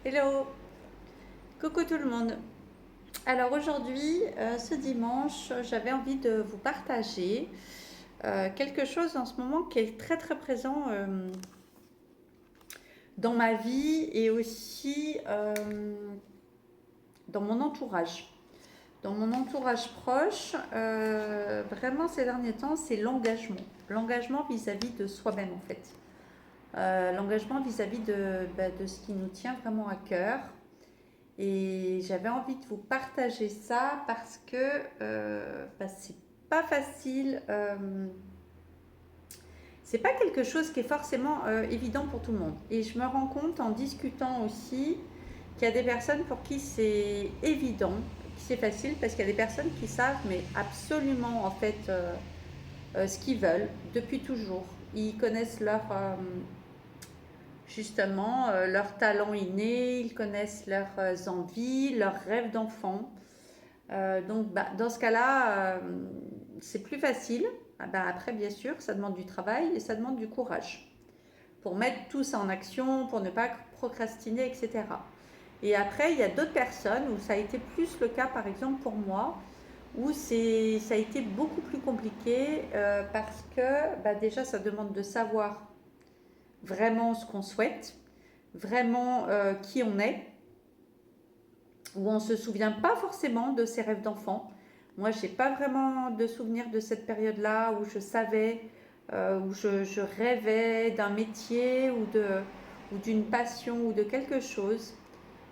Hello, coucou tout le monde. Alors aujourd'hui, ce dimanche, j'avais envie de vous partager quelque chose en ce moment qui est très très présent dans ma vie et aussi dans mon entourage. Dans mon entourage proche, vraiment ces derniers temps, c'est l'engagement. L'engagement vis-à-vis de soi-même en fait. L'engagement vis-à-vis de ce qui nous tient vraiment à cœur. Et j'avais envie de vous partager ça parce que c'est pas facile. C'est pas quelque chose qui est forcément évident pour tout le monde. Et je me rends compte en discutant aussi qu'il y a des personnes pour qui c'est évident, qui c'est facile, parce qu'il y a des personnes qui savent, mais absolument en fait, ce qu'ils veulent depuis toujours. Ils connaissent justement leurs talents innés, ils connaissent leurs envies, leurs rêves d'enfant. Dans ce cas-là, c'est plus facile. Après, bien sûr, ça demande du travail et ça demande du courage pour mettre tout ça en action, pour ne pas procrastiner, etc. Et après, il y a d'autres personnes où ça a été plus le cas, par exemple pour moi, où ça a été beaucoup plus compliqué parce que déjà, ça demande de savoir vraiment ce qu'on souhaite, vraiment qui on est, où on ne se souvient pas forcément de ses rêves d'enfant. Moi, je n'ai pas vraiment de souvenir de cette période-là où je savais, où je rêvais d'un métier ou d'une passion ou de quelque chose.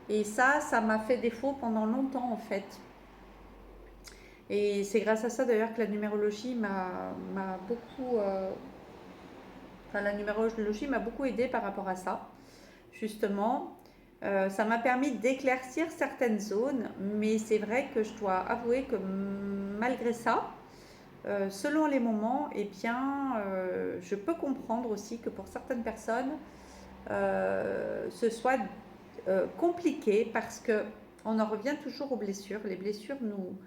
Et ça m'a fait défaut pendant longtemps en fait. Et c'est grâce à ça d'ailleurs que la numérologie m'a beaucoup, enfin la numérologie m'a beaucoup aidé par rapport à ça, justement. Ça m'a permis d'éclaircir certaines zones, mais c'est vrai que je dois avouer que malgré ça, selon les moments, eh bien, je peux comprendre aussi que pour certaines personnes, ce soit compliqué parce que on en revient toujours aux blessures. Les blessures nous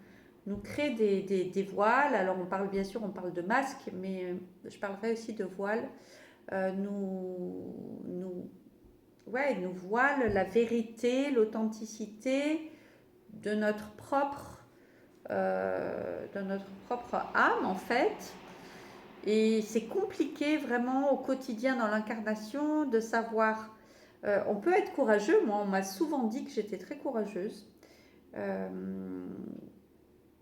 créent des voiles. Alors on parle bien sûr, on parle de masques, mais je parlerai aussi de voiles. Nous ouais, nous voile la vérité, l'authenticité de de notre propre âme en fait. Et c'est compliqué vraiment au quotidien dans l'incarnation de savoir. On peut être courageux. Moi, on m'a souvent dit que j'étais très courageuse, euh,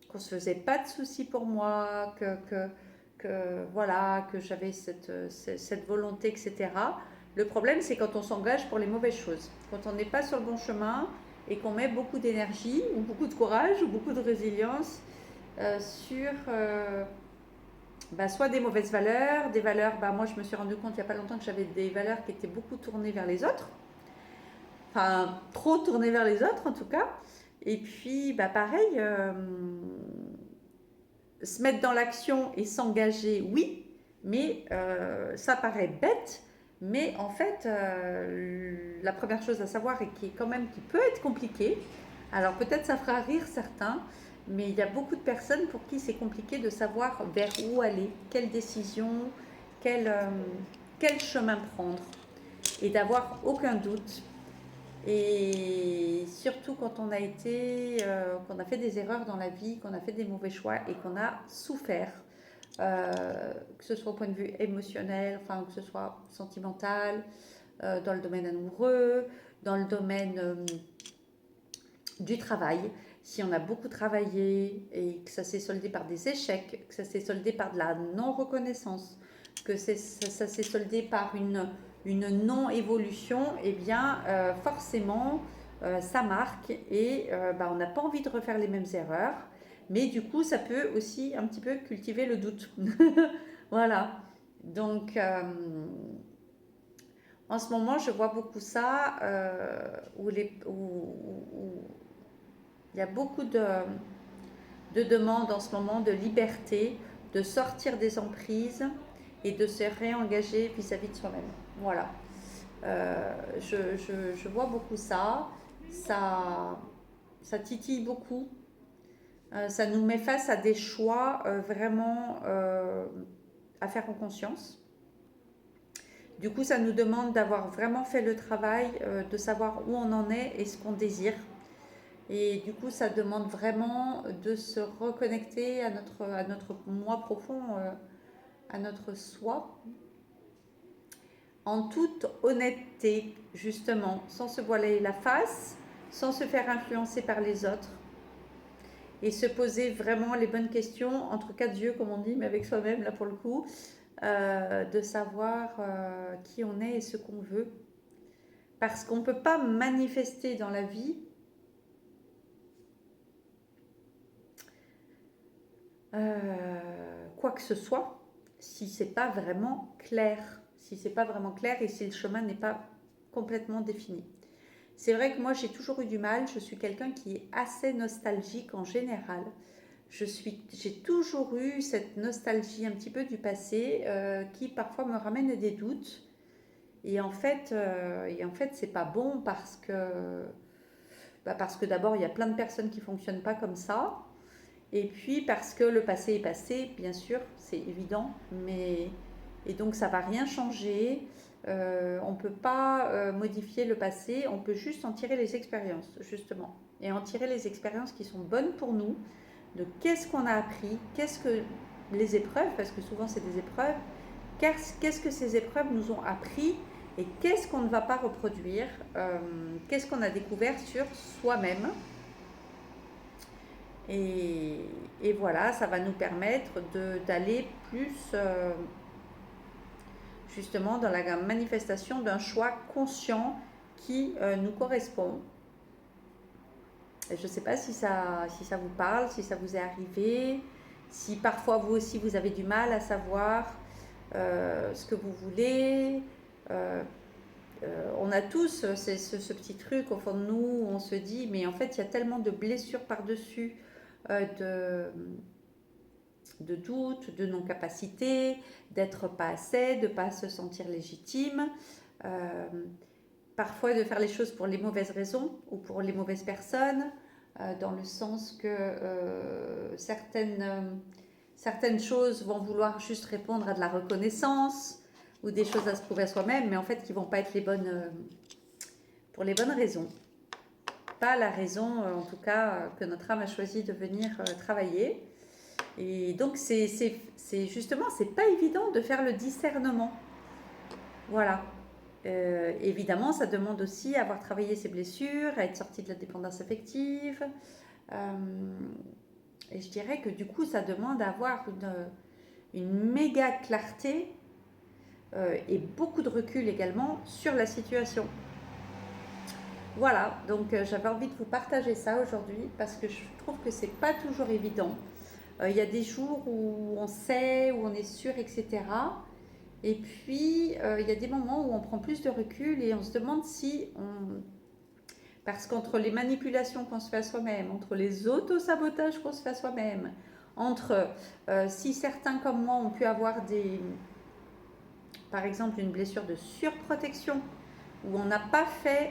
qu'on se faisait pas de soucis pour moi, voilà, que j'avais cette volonté, etc. Le problème, c'est quand on s'engage pour les mauvaises choses. Quand on n'est pas sur le bon chemin et qu'on met beaucoup d'énergie ou beaucoup de courage ou beaucoup de résilience sur soit des mauvaises valeurs, des valeurs, moi je me suis rendu compte il n'y a pas longtemps que j'avais des valeurs qui étaient beaucoup tournées vers les autres, enfin trop tournées vers les autres en tout cas. Et puis pareil, se mettre dans l'action et s'engager, oui, mais ça paraît bête, mais en fait, la première chose à savoir et qui est quand même qui peut être compliquée, alors peut-être ça fera rire certains, mais il y a beaucoup de personnes pour qui c'est compliqué de savoir vers où aller, quelle décision, quel, euh, quel chemin prendre, et d'avoir aucun doute. Et surtout quand on a qu'on a fait des erreurs dans la vie, qu'on a fait des mauvais choix et qu'on a souffert, que ce soit au point de vue émotionnel, enfin que ce soit sentimental, dans le domaine amoureux, dans le domaine du travail. Si on a beaucoup travaillé et que ça s'est soldé par des échecs, que ça s'est soldé par de la non-reconnaissance, que ça s'est soldé par une non-évolution, eh bien forcément ça marque et on n'a pas envie de refaire les mêmes erreurs. Mais du coup, ça peut aussi un petit peu cultiver le doute. Voilà. Donc, en ce moment, je vois beaucoup ça, où il y a beaucoup de demandes en ce moment de liberté, de sortir des emprises et de se réengager vis-à-vis de soi-même. Voilà. Je vois beaucoup ça. Ça, ça titille beaucoup. Ça nous met face à des choix vraiment à faire en conscience. Du coup, ça nous demande d'avoir vraiment fait le travail, de savoir où on en est et ce qu'on désire. Et du coup, ça demande vraiment de se reconnecter à notre moi profond, à notre soi, en toute honnêteté, justement, sans se voiler la face, sans se faire influencer par les autres, et se poser vraiment les bonnes questions entre quatre yeux, comme on dit, mais avec soi-même, là pour le coup, de savoir qui on est et ce qu'on veut. Parce qu'on ne peut pas manifester dans la vie quoi que ce soit si c'est pas vraiment clair. Si c'est pas vraiment clair et si le chemin n'est pas complètement défini. C'est vrai que moi j'ai toujours eu du mal, je suis quelqu'un qui est assez nostalgique en général. J'ai toujours eu cette nostalgie un petit peu du passé qui parfois me ramène à des doutes. Et en fait c'est pas bon parce que d'abord il y a plein de personnes qui fonctionnent pas comme ça. Et puis parce que le passé est passé, bien sûr, c'est évident, mais et donc ça va rien changer. On ne peut pas modifier le passé, on peut juste en tirer les expériences, justement. Et en tirer les expériences qui sont bonnes pour nous, de qu'est-ce qu'on a appris, qu'est-ce que les épreuves, parce que souvent c'est des épreuves, qu'est-ce que ces épreuves nous ont appris et qu'est-ce qu'on ne va pas reproduire, qu'est-ce qu'on a découvert sur soi-même. Et, et voilà, ça va nous permettre d'aller plus justement dans la manifestation d'un choix conscient qui nous correspond. Et je ne sais pas si ça vous parle, si ça vous est arrivé, si parfois vous aussi vous avez du mal à savoir ce que vous voulez. On a tous ce petit truc au fond de nous où on se dit, mais en fait il y a tellement de blessures par-dessus, de doute, de non-capacité, d'être pas assez, de pas se sentir légitime, euh, parfois de faire les choses pour les mauvaises raisons ou pour les mauvaises personnes, dans le sens que certaines choses vont vouloir juste répondre à de la reconnaissance ou des choses à se prouver à soi-même, mais en fait qui vont pas être les bonnes pour les bonnes raisons. Pas la raison, en tout cas, que notre âme a choisi de venir travailler. Et donc, justement, c'est pas évident de faire le discernement. Voilà. Évidemment, ça demande aussi à avoir travaillé ses blessures, à être sorti de la dépendance affective. Euh, et je dirais que du coup, ça demande d'avoir une méga clarté et beaucoup de recul également sur la situation. Voilà, donc j'avais envie de vous partager ça aujourd'hui parce que je trouve que c'est pas toujours évident. Il y a des jours où on sait, où on est sûr, etc. Et puis, il y a des moments où on prend plus de recul et on se demande si on... Parce qu'entre les manipulations qu'on se fait à soi-même, entre les auto-sabotages qu'on se fait à soi-même, entre si certains comme moi ont pu avoir par exemple une blessure de surprotection, où on n'a pas fait,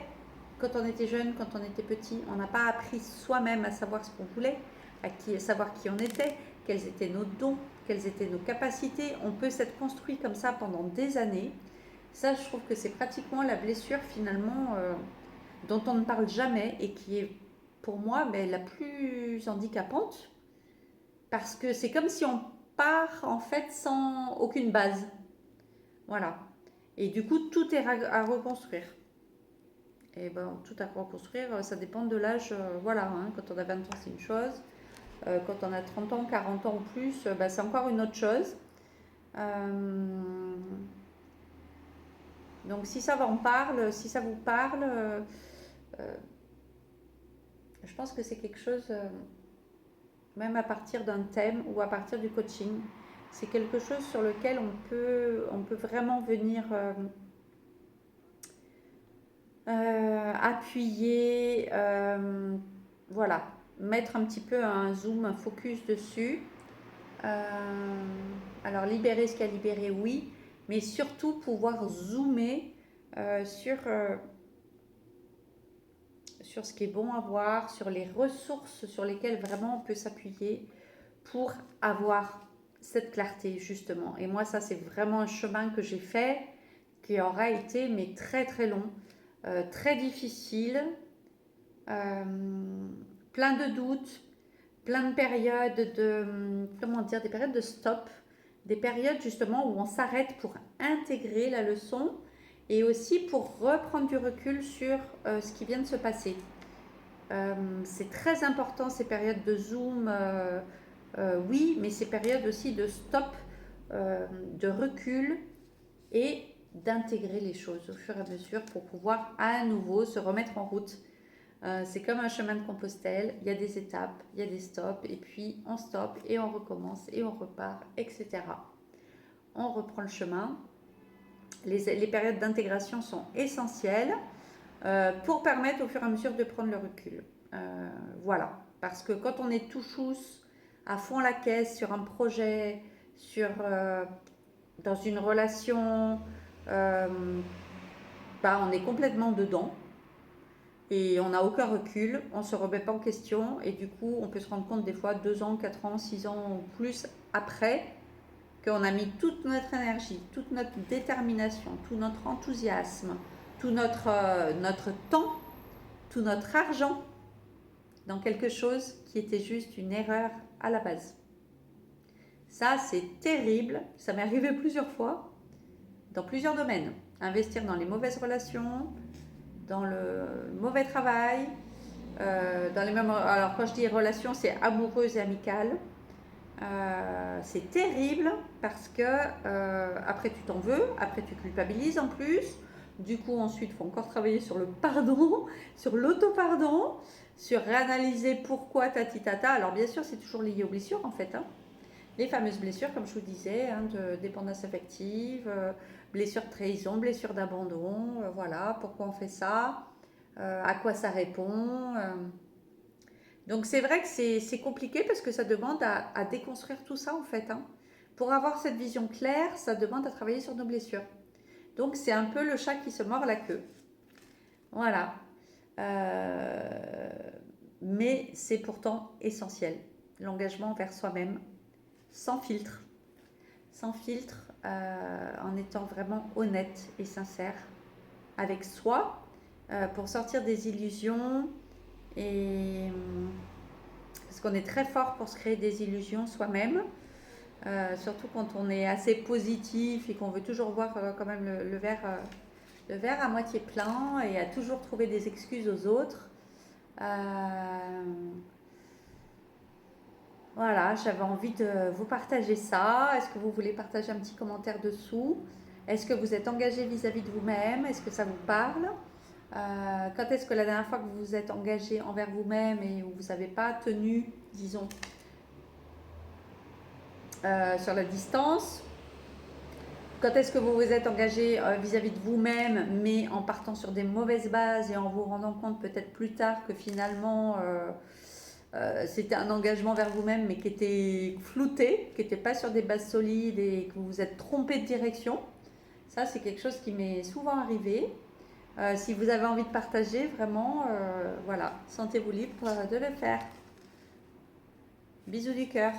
quand on était jeune, quand on était petit, on n'a pas appris soi-même à savoir ce qu'on voulait, à savoir qui on était, quels étaient nos dons, quelles étaient nos capacités. On peut s'être construit comme ça pendant des années. Ça, je trouve que c'est pratiquement la blessure finalement dont on ne parle jamais et qui est pour moi la plus handicapante parce que c'est comme si on part en fait sans aucune base. Voilà. Et du coup, tout est à reconstruire. Et ben, tout à reconstruire, ça dépend de l'âge. Voilà, hein. Quand on a 20 ans, c'est une chose. Quand on a 30 ans, 40 ans ou plus, c'est encore une autre chose. Donc si ça en parle, si ça vous parle, je pense que c'est quelque chose, même à partir d'un thème ou à partir du coaching, c'est quelque chose sur lequel on peut vraiment venir appuyer, voilà, mettre un petit peu un zoom, un focus dessus. Alors libérer ce qu'il y a libéré, oui, mais surtout pouvoir zoomer sur ce qui est bon à voir, sur les ressources sur lesquelles vraiment on peut s'appuyer pour avoir cette clarté justement. Et moi ça c'est vraiment un chemin que j'ai fait qui aura été mais très très long, très difficile, euh, plein de doutes, plein de périodes de, comment dire, des périodes de stop, des périodes justement où on s'arrête pour intégrer la leçon et aussi pour reprendre du recul sur ce qui vient de se passer. C'est très important ces périodes de zoom, oui, mais ces périodes aussi de stop, de recul et d'intégrer les choses au fur et à mesure pour pouvoir à nouveau se remettre en route. C'est comme un chemin de Compostelle, il y a des étapes, il y a des stops, et puis on stoppe et on recommence et on repart, etc. On reprend le chemin. Les périodes d'intégration sont essentielles pour permettre au fur et à mesure de prendre le recul. Voilà, parce que quand on est tout chousse, à fond la caisse sur un projet, dans une relation, euh, on est complètement dedans et on n'a aucun recul, on ne se remet pas en question et du coup on peut se rendre compte des fois 2 ans, 4 ans, 6 ans ou plus après qu'on a mis toute notre énergie, toute notre détermination, tout notre enthousiasme, tout notre temps, tout notre argent dans quelque chose qui était juste une erreur à la base. Ça, c'est terrible. Ça m'est arrivé plusieurs fois, dans plusieurs domaines. Investir dans les mauvaises relations, dans le mauvais travail, dans les mêmes. Alors, quand je dis relations, c'est amoureuse et amicale. C'est terrible parce que après tu t'en veux, après tu culpabilises en plus. Du coup, ensuite, il faut encore travailler sur le pardon, sur l'auto-pardon, sur réanalyser pourquoi tati tata. Alors, bien sûr, c'est toujours lié aux blessures en fait. Hein. Les fameuses blessures, comme je vous disais, hein, de dépendance affective, blessure de trahison, blessure d'abandon. Voilà, pourquoi on fait ça, à quoi ça répond. Donc c'est vrai que c'est compliqué parce que ça demande à déconstruire tout ça en fait. Hein. Pour avoir cette vision claire, ça demande à travailler sur nos blessures. Donc c'est un peu le chat qui se mord la queue. Voilà. Euh, mais c'est pourtant essentiel. L'engagement envers soi-même, sans filtre. Sans filtre, en étant vraiment honnête et sincère avec soi, pour sortir des illusions et parce qu'on est très fort pour se créer des illusions soi-même, surtout quand on est assez positif et qu'on veut toujours voir quand même le verre à moitié plein et à toujours trouver des excuses aux autres. Voilà, j'avais envie de vous partager ça. Est-ce que vous voulez partager un petit commentaire dessous? Est-ce que vous êtes engagé vis-à-vis de vous-même? Est-ce que ça vous parle? Quand est-ce que la dernière fois que vous vous êtes engagé envers vous-même et où vous n'avez pas tenu, disons, sur la distance? Quand est-ce que vous vous êtes engagé vis-à-vis de vous-même, mais en partant sur des mauvaises bases et en vous rendant compte peut-être plus tard que finalement c'était un engagement vers vous-même, mais qui était flouté, qui n'était pas sur des bases solides et que vous vous êtes trompé de direction? Ça, c'est quelque chose qui m'est souvent arrivé. Si vous avez envie de partager, vraiment, voilà, sentez-vous libre de le faire. Bisous du cœur.